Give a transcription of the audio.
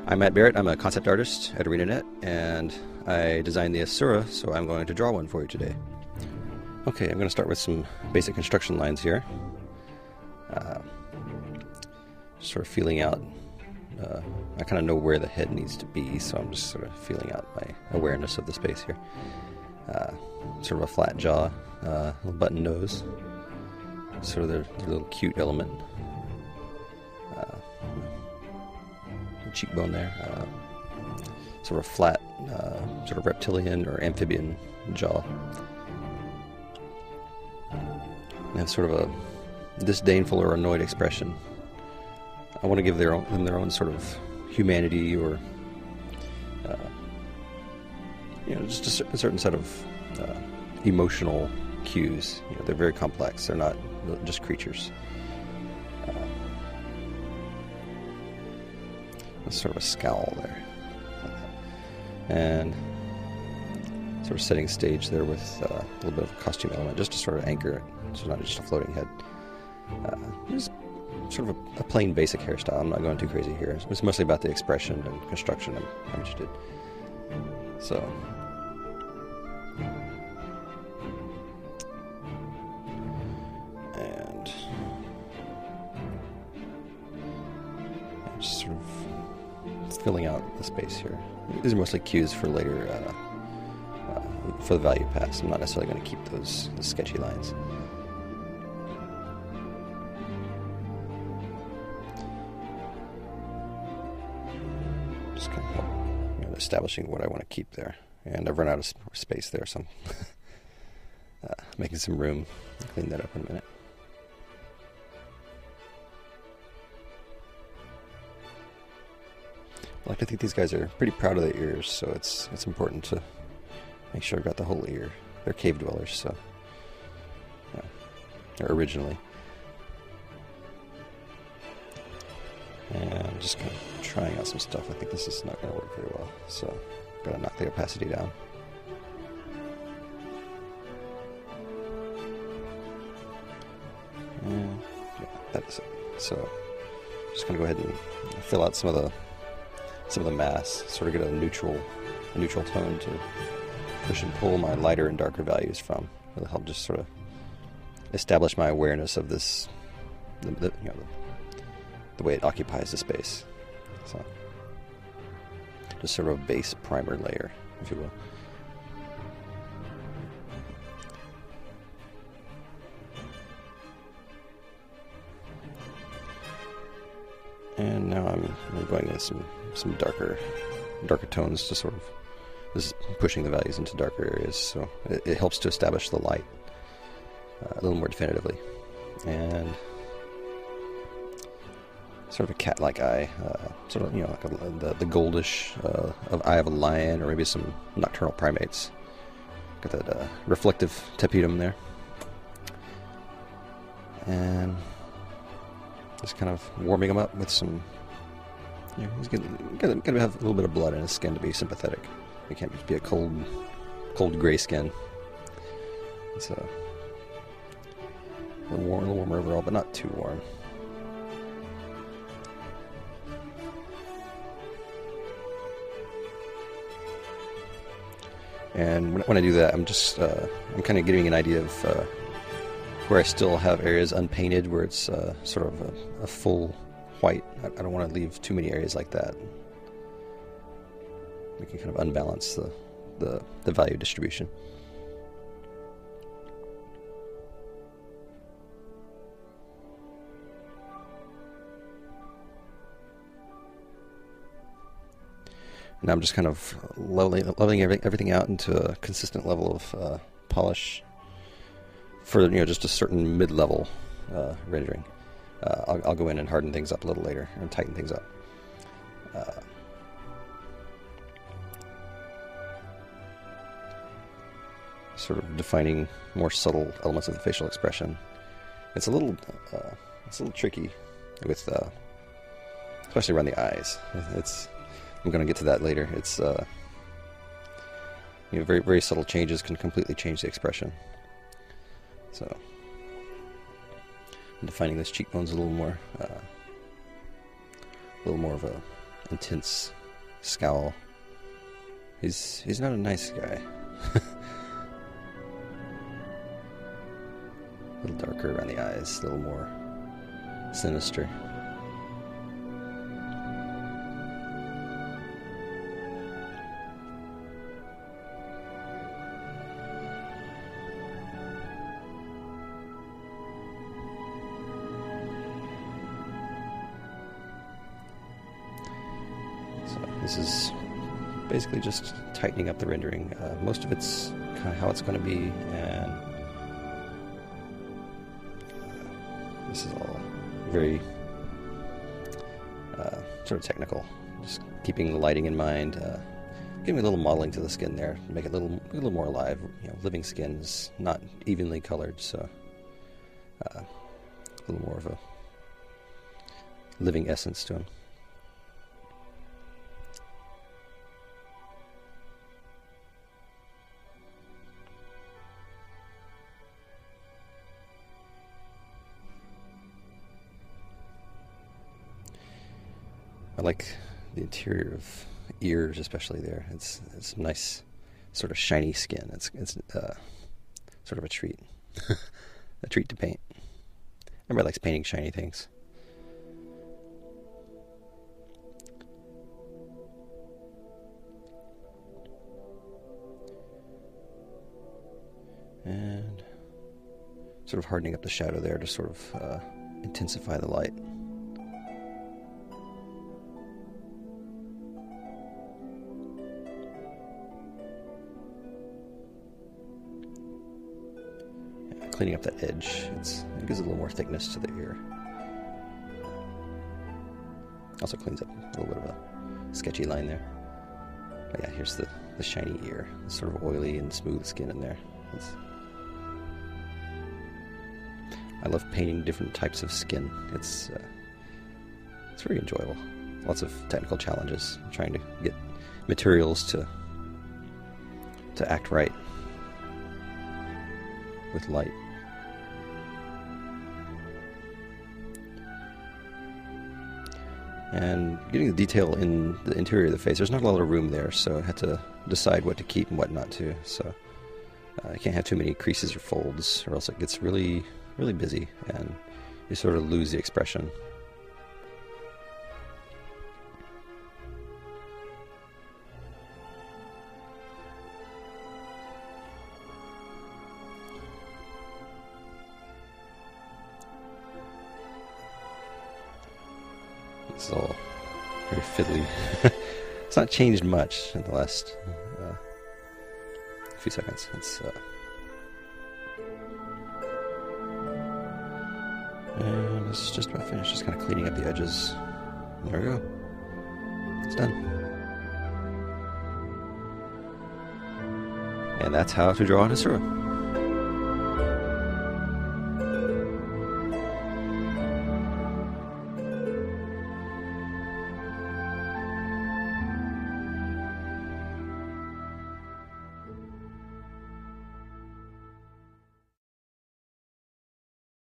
I'm Matt Barrett. I'm a concept artist at ArenaNet, and I designed the Asura, so I'm going to draw one for you today. Okay, I'm going to start with some basic construction lines here. Sort of feeling out, I kind of know where the head needs to be, so I'm just sort of feeling out my awareness of the space here. Sort of a flat jaw, little button nose, sort of their little cute element. Cheekbone there, sort of flat, sort of reptilian or amphibian jaw, and sort of a disdainful or annoyed expression. I want to give them their own sort of humanity, or just a certain set of emotional cues. They're very complex. They're not just creatures. Sort of a scowl there, and sort of setting stage there with a little bit of a costume element, just to sort of anchor it, so it's not just a floating head. Just sort of a plain basic hairstyle. I'm not going too crazy here. It's mostly about the expression and construction I'm interested. So, and just sort of filling out the space here. These are mostly cues for later, for the value pass. I'm not necessarily going to keep those sketchy lines. Just kind of establishing what I want to keep there. And I've run out of space there, so I'm making some room. I'll clean that up in a minute. I like to think these guys are pretty proud of their ears, so it's important to make sure I've got the whole ear. They're cave dwellers, so or originally. And just kind of trying out some stuff. I think this is not going to work very well, so I've got to knock the opacity down. And yeah, that's it. So just going to go ahead and fill out some of the mass, sort of get a neutral tone to push and pull my lighter and darker values from. It'll help just sort of establish my awareness of this, the way it occupies the space. So just sort of a base primer layer, if you will. And now I'm going in some darker tones to sort of, this is pushing the values into darker areas, so it helps to establish the light a little more definitively. And sort of a cat-like eye, sort of like the goldish eye of a lion, or maybe some nocturnal primates. Got that reflective tapetum there, and just kind of warming him up with some. He's gonna have a little bit of blood in his skin to be sympathetic. It can't just be a cold gray skin. It's a little warmer overall, but not too warm. And when I do that, I'm kind of getting an idea of where I still have areas unpainted, where it's sort of a full white. I don't want to leave too many areas like that. We can kind of unbalance the value distribution. And I'm just kind of leveling everything out into a consistent level of polish for just a certain mid-level rendering. I'll go in and harden things up a little later and tighten things up. Sort of defining more subtle elements of the facial expression. It's a little tricky with, especially around the eyes. I'm going to get to that later. It's very, very subtle changes can completely change the expression. So I'm defining those cheekbones a little more of a intense scowl. He's not a nice guy. A little darker around the eyes, a little more sinister. So this is basically just tightening up the rendering. Most of it's kind of how it's going to be, and this is all very sort of technical. Just keeping the lighting in mind, giving a little modeling to the skin there, make it a little more alive. You know, living skin is not evenly colored, so a little more of a living essence to him. I like the interior of ears, especially there. It's nice, sort of shiny skin. It's sort of a treat, a treat to paint. Everybody likes painting shiny things. And sort of hardening up the shadow there to sort of intensify the light. Cleaning up that edge, it gives a little more thickness to the ear. Also cleans up a little bit of a sketchy line there. But yeah, here's the shiny ear. It's sort of oily and smooth skin in there. I love painting different types of skin. It's very enjoyable. Lots of technical challenges, trying to get materials to act right with light. And getting the detail in the interior of the face, there's not a lot of room there, so I had to decide what to keep and what not to. So I can't have too many creases or folds, or else it gets really, really busy, and you sort of lose the expression. It's all very fiddly. It's not changed much in the last few seconds. And this is just about finished. Just kind of cleaning up the edges. There we go. It's done. And that's how to draw an Asura.